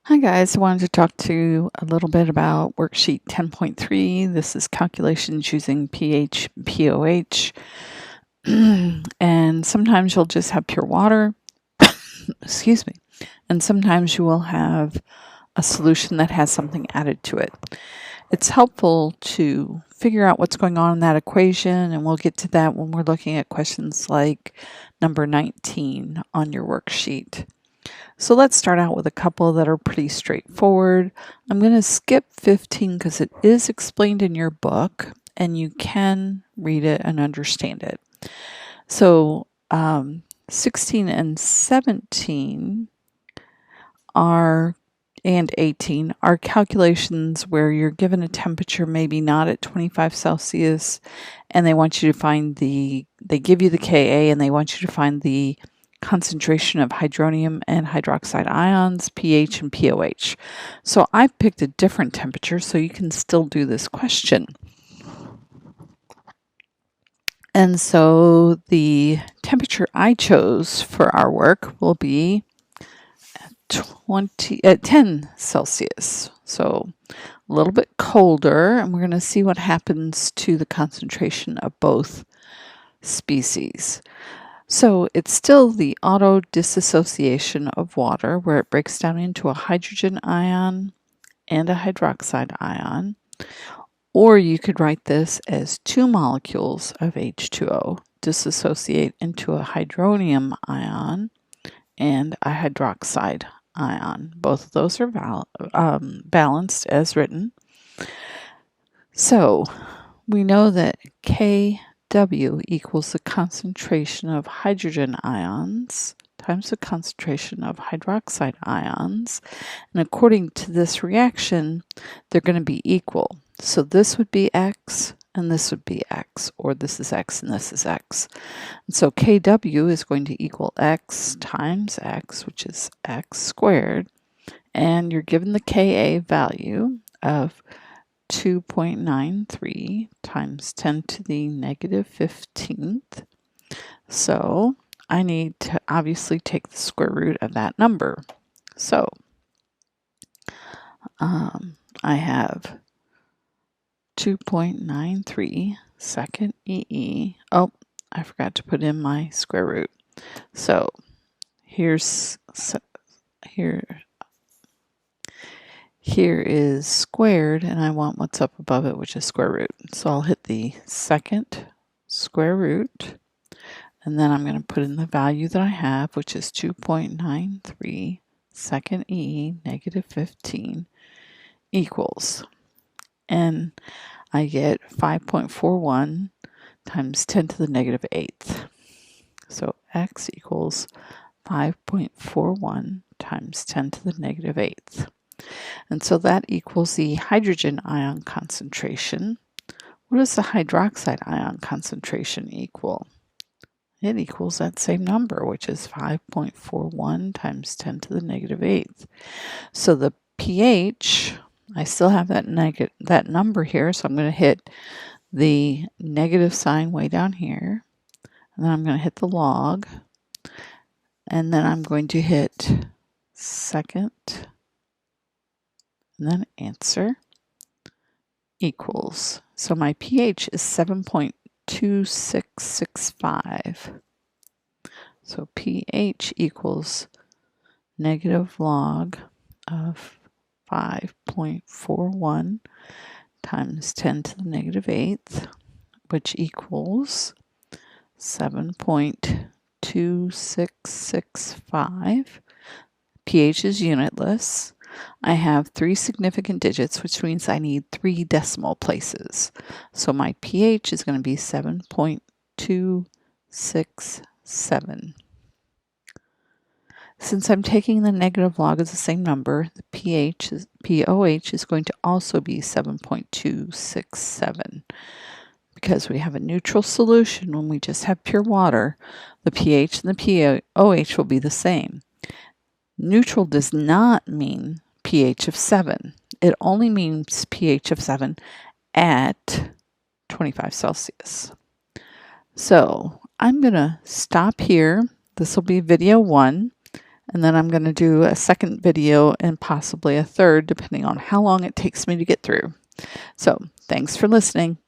Hi guys, I wanted to talk to you a little bit about worksheet 10.3. This is calculations using pH and pOH. And sometimes you'll just have pure water, excuse me, and sometimes you will have a solution that has something added to it. It's helpful to figure out what's going on in that equation, and we'll get to that when we're looking at questions like number 19 on your worksheet. So let's start out with a couple that are pretty straightforward. I'm going to skip 15 because it is explained in your book and you can read it and understand it. So 16 and 17 and 18 are calculations where you're given a temperature maybe not at 25 Celsius and they want you to find they give you the Ka and they want you to find the concentration of hydronium and hydroxide ions, pH and pOH. So I've picked a different temperature so you can still do this question. And so the temperature I chose for our work will be at 10 Celsius. So a little bit colder, and we're going to see what happens to the concentration of both species. So it's still the auto dissociation of water where it breaks down into a hydrogen ion and a hydroxide ion. Or you could write this as two molecules of H2O dissociate into a hydronium ion and a hydroxide ion. Both of those are balanced as written. So we know that Kw equals the concentration of hydrogen ions times the concentration of hydroxide ions. And according to this reaction, they're going to be equal. So this would be X and this would be X, or this is X and this is X. And so Kw is going to equal X times X, which is X squared. And you're given the Ka value of 2.93 times 10 to the negative 15th. So I need to obviously take the square root of that number. So I have 2.93 second EE. Oh, I forgot to put in my square root. So here is squared, and I want what's up above it, which is square root. So I'll hit the second square root, and then I'm going to put in the value that I have, which is 2.93 second E negative 15 equals. And I get 5.41 times 10 to the negative 8th. So X equals 5.41 times 10 to the negative 8th. And so that equals the hydrogen ion concentration. What does the hydroxide ion concentration equal? It equals that same number, which is 5.41 times 10 to the negative 8th. So the pH, I still have that number here, so I'm going to hit the negative sign way down here, and then I'm going to hit the log, and then I'm going to hit second, and then answer equals. So my pH is 7.2665. So pH equals negative log of 5.41 times 10 to the negative 8th, which equals 7.2665. pH is unitless. I have 3 significant digits, which means I need 3 decimal places. So my pH is going to be 7.267. Since I'm taking the negative log as the same number, the pOH is going to also be 7.267. Because we have a neutral solution when we just have pure water, the pH and the pOH will be the same. Neutral does not mean pH of 7. It only means pH of 7 at 25 Celsius. So I'm going to stop here. This will be video 1. And then I'm going to do a second video and possibly a third, depending on how long it takes me to get through. So thanks for listening.